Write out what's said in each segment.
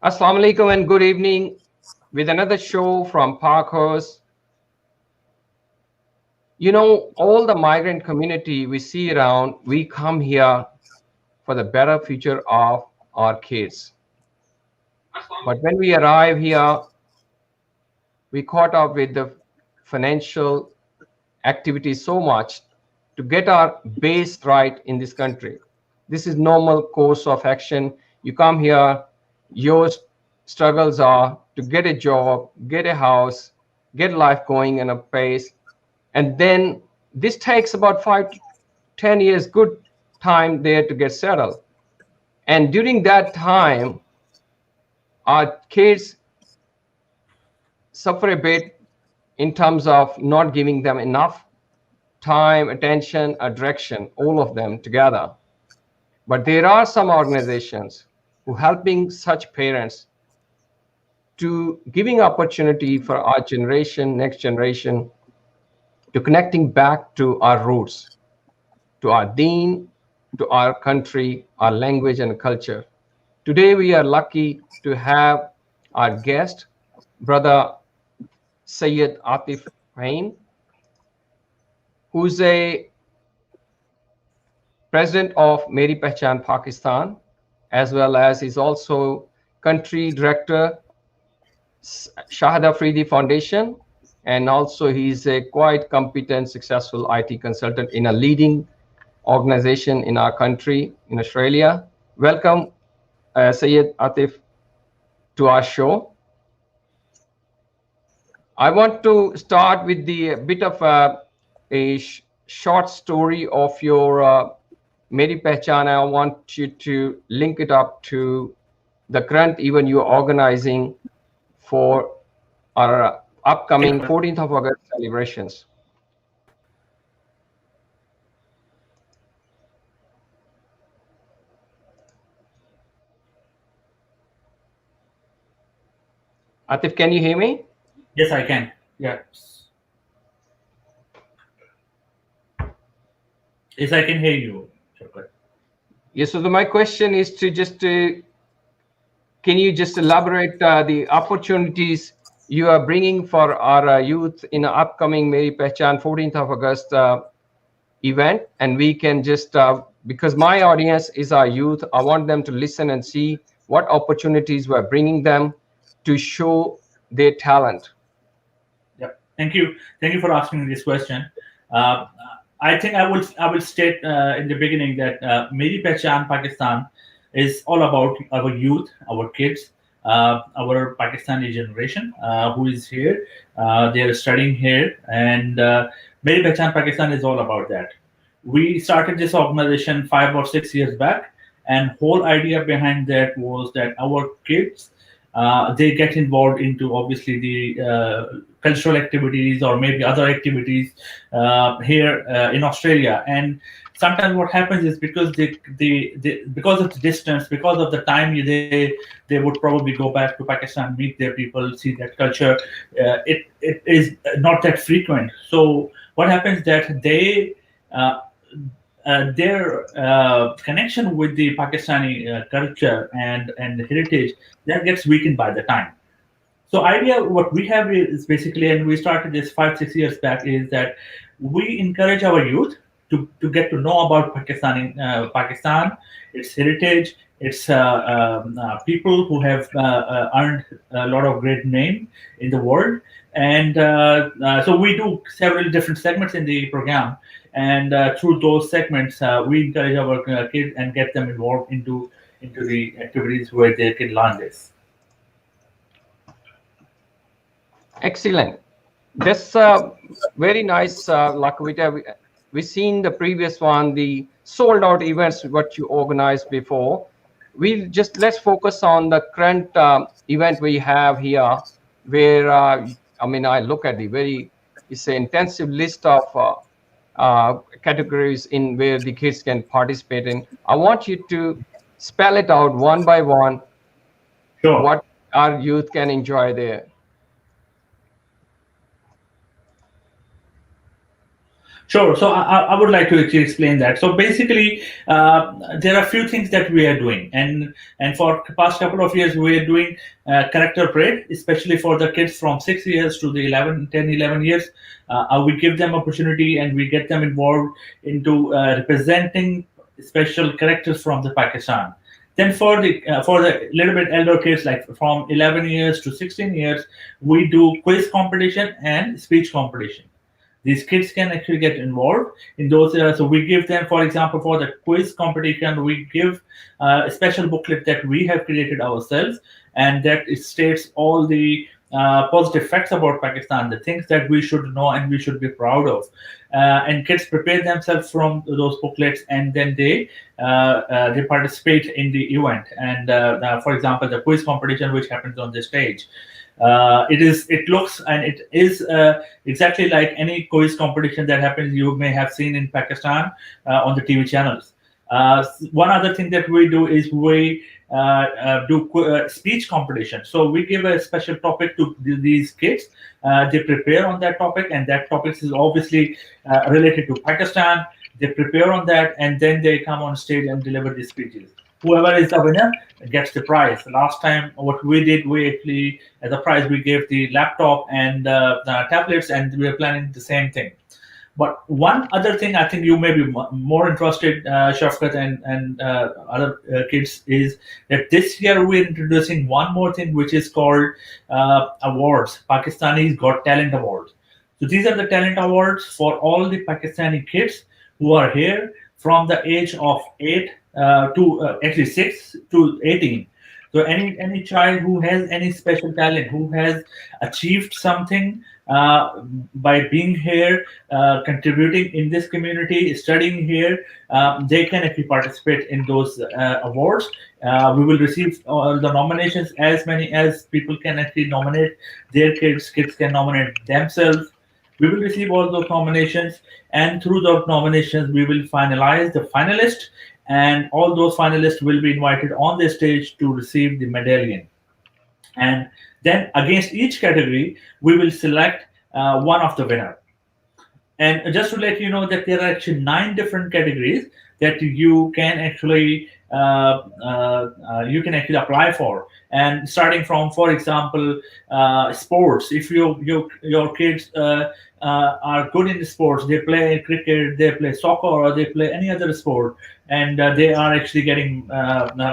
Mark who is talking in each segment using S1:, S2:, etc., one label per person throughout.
S1: Assalamu alaikum and good evening with another show from Parkhurst. All the migrant community we see around, we come here for the better future of our kids. But when we arrive here, we caught up with the financial activity so much to get our base right in this country. This is normal course of action. You come here, your struggles are to get a job, get a house, get life going in a pace. And then this takes about 5 to 10 years, good time there to get settled. And during that time, our kids suffer a bit in terms of not giving them enough time, attention, a direction, all of them together. But there are some organizations who helping such parents to giving opportunity for our generation, next generation, to connecting back to our roots, to our deen, to our country, our language and culture. Today we are lucky to have our guest, Brother Syed Atif Faheem, who's a president of Meri Pehchan Pakistan, as well as he's also country director, Shahid Afridi Foundation, and also he's a quite competent, successful IT consultant in a leading organization in our country, in Australia. Welcome, Syed Atif, to our show. I want to start with the bit of a short story of your Meri Pehchan. I want you to link it up to the current event you're organizing for our upcoming 14th of August celebrations. Atif, can you hear me?
S2: Yes, I can. Yes. Yes, I can hear you.
S1: Yes, so my question is to just can you just elaborate the opportunities you are bringing for our youth in the upcoming Meri Pehchan 14th of August event? And we can just, because my audience is our youth, I want them to listen and see what opportunities we're bringing them to show their talent.
S2: Yeah, thank you. Thank you for asking this question. Uh, I think I will state in the beginning that Meri Pehchan Pakistan is all about our youth, our kids, our Pakistani generation who is here. They are studying here, and Meri Pehchan Pakistan is all about that. We started this organization 5 or 6 years back, and whole idea behind that was that our kids they get involved into obviously the cultural activities or maybe other activities here in Australia. And sometimes what happens is because they because of the distance, because of the time they would probably go back to Pakistan, meet their people, see that culture. It is not that frequent. So what happens that they their connection with the Pakistani culture and heritage that gets weakened by the time. So idea what we have is basically, and we started this 5 6 years back, is that we encourage our youth to get to know about Pakistan, its heritage, its people who have earned a lot of great name in the world. And so we do several different segments in the program, and through those segments, we encourage our kids and get them involved into the activities where they can learn this.
S1: Excellent. That's very nice, Lakavita. We've seen the previous one, the sold out events, what you organized before. Let's focus on the current event we have here, where, I look at it's an intensive list of categories in where the kids can participate in. I want you to spell it out one by one,
S2: Sure.
S1: what our youth can enjoy there.
S2: Sure. So I would like to actually explain that. So basically, there are a few things that we are doing, and for the past couple of years, we are doing character parade, especially for the kids from 6 years to the 11, 10, 11 years. We give them opportunity and we get them involved into representing special characters from the Pakistan. Then for the little bit elder kids, like from 11 years to 16 years, we do quiz competition and speech competition. These kids can actually get involved in those. So we give them, for example, for the quiz competition, we give a special booklet that we have created ourselves, and that it states all the positive facts about Pakistan, the things that we should know and we should be proud of. And kids prepare themselves from those booklets, and then they participate in the event. And for example, the quiz competition, which happens on the stage, it looks and it is exactly like any quiz competition that happens you may have seen in Pakistan on the TV channels. One other thing that we do is we do speech competition. So we give a special topic to these kids. They prepare on that topic, and that topic is obviously related to Pakistan. They prepare on that, and then they come on stage and deliver the speeches. Whoever is the winner gets the prize. Last time, what we did, we actually, as a prize, we gave the laptop and the tablets, and we are planning the same thing. But one other thing I think you may be more interested, Shafkat and other kids, is that this year we're introducing one more thing, which is called awards, Pakistani's Got Talent Awards. So these are the talent awards for all the Pakistani kids who are here from the age of 6 to 18. So any child who has any special talent, who has achieved something by being here, contributing in this community, studying here, they can actually participate in those awards. We will receive all the nominations, as many as people can actually nominate their kids. Kids can nominate themselves. We will receive all those nominations, and through those nominations, we will finalize the finalist, and all those finalists will be invited on the stage to receive the medallion. And then against each category, we will select one of the winner. And just to let you know that there are actually 9 different categories that you can actually apply for. And starting from, for example, sports. If your kids are good in sports, they play cricket, they play soccer, or they play any other sport, and they are actually getting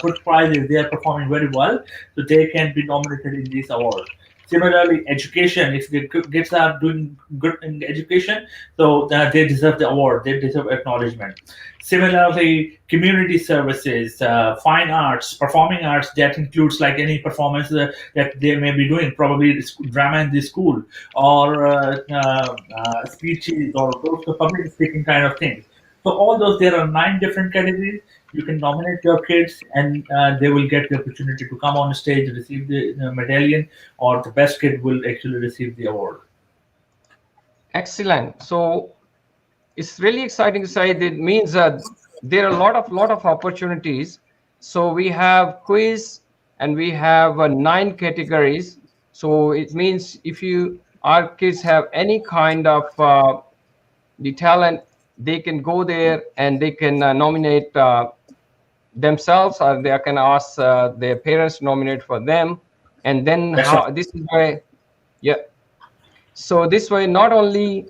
S2: good prizes. They are performing very well, so they can be nominated in these awards. Similarly, education. If the kids are doing good in education, so they deserve the award. They deserve acknowledgement. Similarly, community services, fine arts, performing arts. That includes like any performance that they may be doing, probably drama in the school, or speeches, or those public speaking kind of things. So all those, there are 9 different categories. You can nominate your kids, and they will get the opportunity to come on stage, receive the medallion, or the best kid will actually receive the award.
S1: Excellent. So it's really exciting to say that it means that there are a lot of opportunities. So we have quiz and we have 9 categories. So it means if our kids have any kind of the talent, they can go there and they can nominate themselves, or they can ask their parents to nominate for them. And then
S2: That's right.
S1: how this is why, yeah. So this way, not only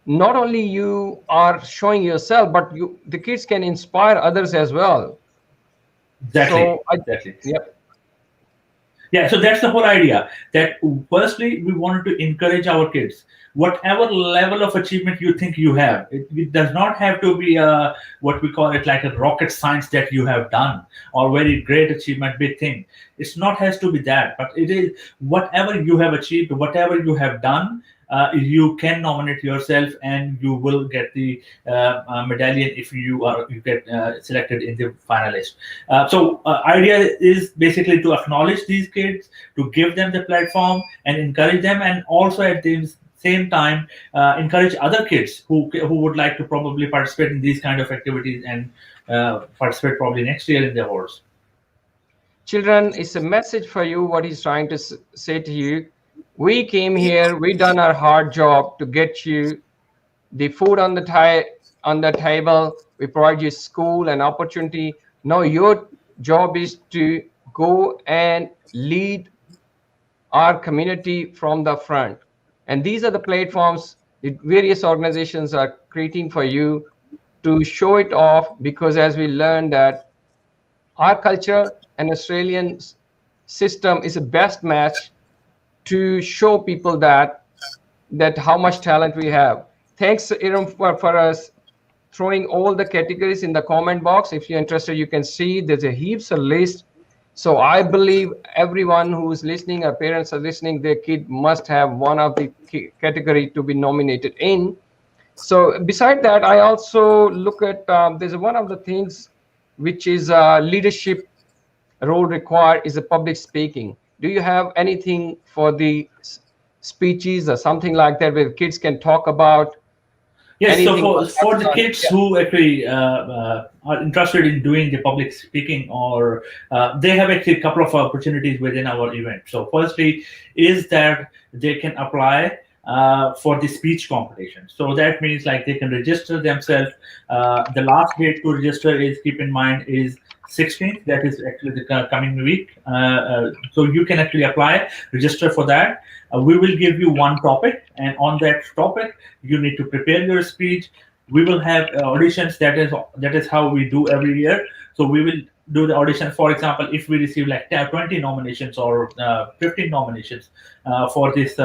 S1: you are showing yourself, but the kids can inspire others as well.
S2: Exactly.
S1: So
S2: Exactly.
S1: yeah.
S2: Yeah, so that's the whole idea. That firstly, we wanted to encourage our kids. Whatever level of achievement you think you have, it does not have to be what we call it like a rocket science that you have done, or very great achievement, big thing. It's not has to be that, but it is whatever you have achieved, whatever you have done. You can nominate yourself, and you will get the medallion if you get selected in the finalist. So idea is basically to acknowledge these kids, to give them the platform and encourage them, and also at the same time encourage other kids who would like to probably participate in these kind of activities, and participate probably next year in the awards.
S1: Children, it's a message for you. What he's trying to say to you: we came here, we done our hard job to get you the food on on the table. We provide you school and opportunity. Now your job is to go and lead our community from the front. And these are the platforms that various organizations are creating for you to show it off, because as we learned that our culture and Australian system is a best match to show people that how much talent we have. Thanks, Iram, for us throwing all the categories in the comment box. If you're interested, you can see there's a heaps of list. So I believe everyone who's listening, our parents are listening, their kid must have one of the category to be nominated in. So beside that, I also look at there's one of the things which is leadership role required is a public speaking. Do you have anything for the speeches or something like that where kids can talk about
S2: Yes, so
S1: anything?
S2: for the kids
S1: Yeah.
S2: who actually are interested in doing the public speaking, or they have actually a couple of opportunities within our event. So firstly is that they can apply for the speech competition. So that means like they can register themselves. The last date to register is, keep in mind, is 16th. That is actually the coming week. So you can actually apply, register for that. We will give you one topic, and on that topic you need to prepare your speech. We will have auditions. That is how we do every year. So we will do the audition. For example, if we receive like 10, 20 nominations or 15 nominations for this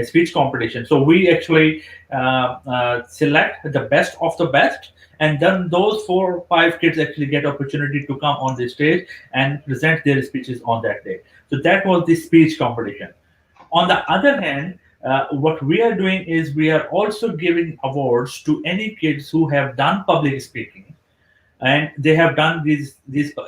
S2: speech competition, so we actually select the best of the best, and then those 4 or 5 kids actually get opportunity to come on the stage and present their speeches on that day. So that was the speech competition. On the other hand, what we are doing is we are also giving awards to any kids who have done public speaking, and they have done these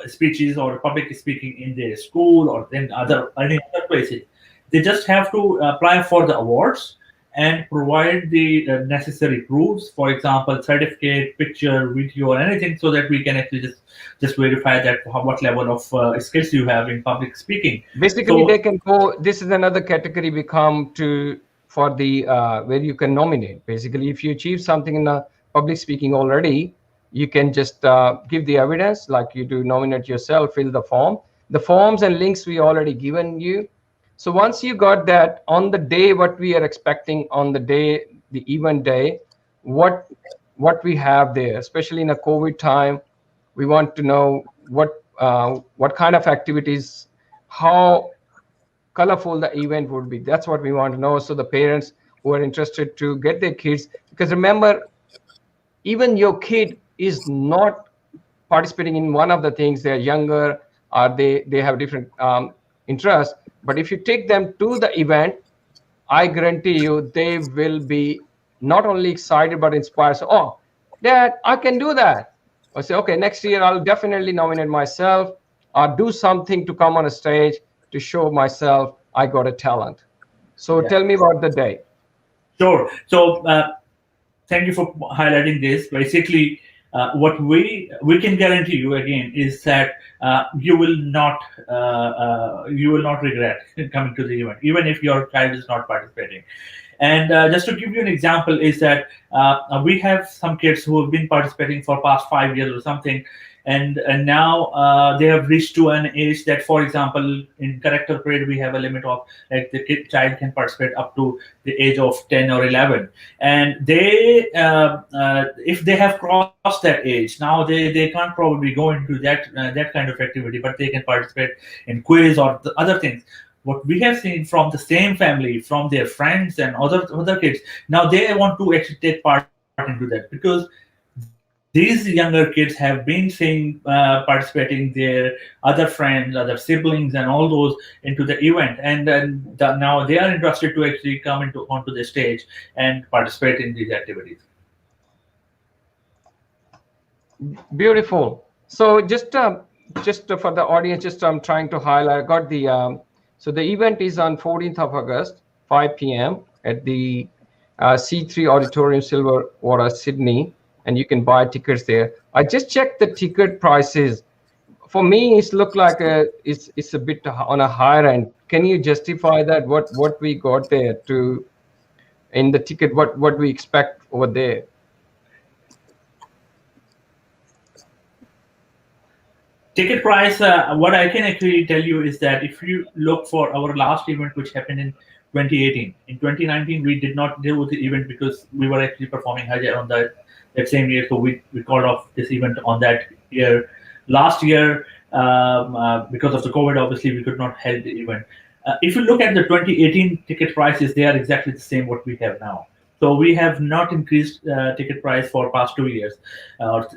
S2: speeches or public speaking in their school or in any other places. They just have to apply for the awards and provide the necessary proofs, for example, certificate, picture, video, or anything, so that we can actually just verify that what level of skills you have in public speaking.
S1: Basically, they
S2: So
S1: can go. This is another category we come to for the where you can nominate. Basically, if you achieve something in the public speaking already, you can just give the evidence, like you do nominate yourself, fill the form. The forms and links we already given you. So once you got that, on the day, what we are expecting on the day, the event day, what we have there, especially in a COVID time, we want to know what kind of activities, how colorful the event would be. That's what we want to know. So the parents who are interested to get their kids, because remember, even your kid is not participating in one of the things. They're younger, or they have different interests. But if you take them to the event, I guarantee you they will be not only excited but inspired. So, oh, Dad, I can do that. I say, okay, next year I'll definitely nominate myself or do something to come on a stage to show myself I got a talent. So
S2: yeah,
S1: tell me about the day.
S2: sure. So thank you for highlighting this. Basically, what we can guarantee you again is that you will not regret coming to the event, even if your child is not participating. And just to give you an example, is that we have some kids who have been participating for past 5 years or something, and now they have reached to an age that, for example, in character parade we have a limit of like the child can participate up to the age of 10 or 11, and they if they have crossed that age, now they can't probably go into that kind of activity, but they can participate in quiz or the other things. What we have seen from the same family, from their friends and other kids, now they want to actually take part into that, because these younger kids have been seeing participating their other friends, other siblings, and all those into the event, and then now they are interested to actually come into onto the stage and participate in these activities.
S1: Beautiful. So just for the audience, just I'm trying to highlight. I got the so the event is on 14th of August, 5 p.m. at the C3 Auditorium, Silverwater, Sydney, and you can buy tickets there. I just checked the ticket prices. For me, it's look like it's a bit on a higher end. Can you justify that? What we got there in the ticket, what we expect over there?
S2: Ticket price, what I can actually tell you is that if you look for our last event, which happened in 2018, in 2019, we did not deal with the event because we were actually performing Hajj on that same year. So we called off this event on that year. Last year, because of the COVID, obviously, we could not hold the event. If you look at the 2018 ticket prices, they are exactly the same what we have now. So we have not increased ticket price for past 2 years, or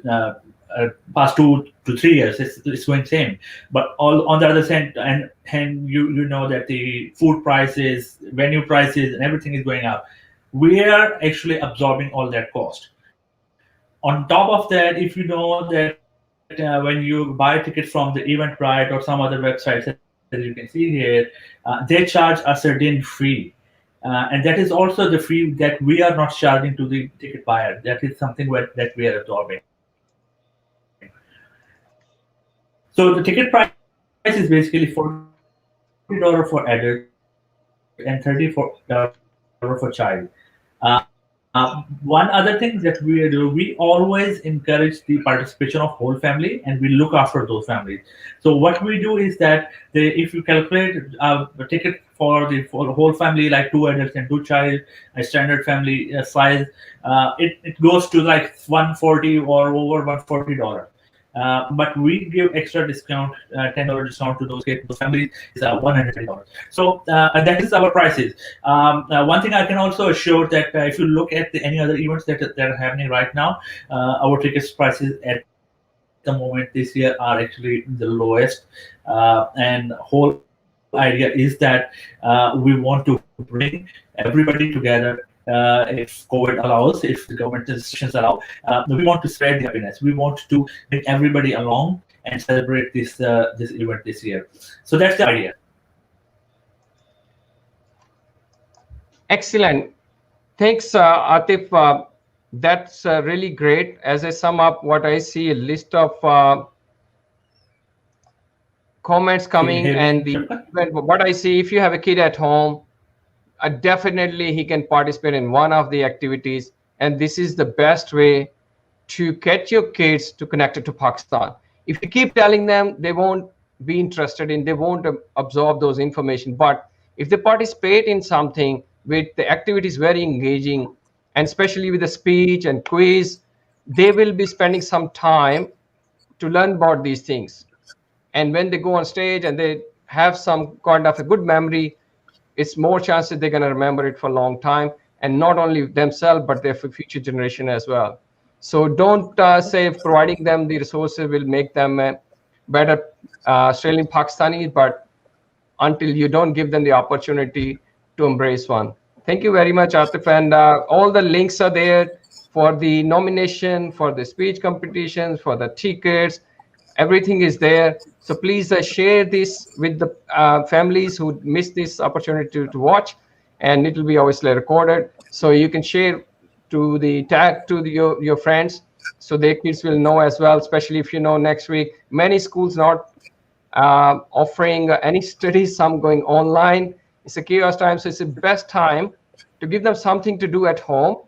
S2: past 2 to 3 years. It's going same. But all on the other side, and you know that the food prices, venue prices, and everything is going up. We are actually absorbing all that cost. On top of that, if you know that when you buy tickets from the Eventbrite or some other websites, as you can see here, they charge a certain fee. And that is also the fee that we are not charging to the ticket buyer. That is something that we are absorbing. So the ticket price is basically $40 for adults and $30 for child. One other thing that we do, we always encourage the participation of whole family, and we look after those families. So what we do is that if you calculate the ticket for whole family, like two adults and two child, a standard family size, it goes to like 140 or over $140. But we give extra discount, $10 discount to those families is $130. So and that is our prices. One thing I can also assure that if you look at any other events that are happening right now, our tickets prices at the moment this year are actually the lowest. And whole idea is that we want to bring everybody together. If COVID allows, if the government restrictions allow, we want to spread the happiness. We want to bring everybody along and celebrate this event this year. So that's the idea.
S1: Excellent. Thanks, Atif. That's really great. As I sum up what I see, a list of comments
S2: Can you
S1: coming,
S2: hear
S1: and
S2: me, Shafqat?
S1: what I see, if you have a kid at home, definitely he can participate in one of the activities, and this is the best way to get your kids to connect to Pakistan. If you keep telling them, they won't be interested in, they won't absorb those information. But if they participate in something with the activities very engaging, and especially with the speech and quiz, they will be spending some time to learn about these things. And when they go on stage and they have some kind of a good memory, it's more chances they're going to remember it for a long time, and not only themselves but their future generation as well. So don't say providing them the resources will make them better Australian Pakistanis, but until you don't give them the opportunity to embrace one. Thank you very much, Atif. And all the links are there for the nomination, for the speech competitions, for the tickets. Everything is there. So please share this with the families who missed this opportunity to watch, and it will be obviously recorded. So you can share to the tag to your friends, so their kids will know as well, especially if you know next week many schools not offering any studies, some going online. It's a chaos time, so it's the best time to give them something to do at home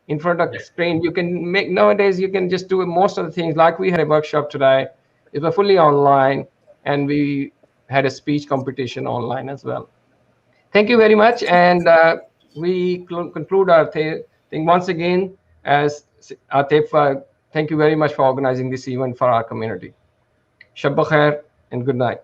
S1: in front of the screen. You can make, nowadays you can just do most of the things, like we had a workshop today. It was fully online, and we had a speech competition online as well. Thank you very much, and we conclude our thing once again as Atif. Thank you very much for organizing this event for our community. Shabba khair and good night.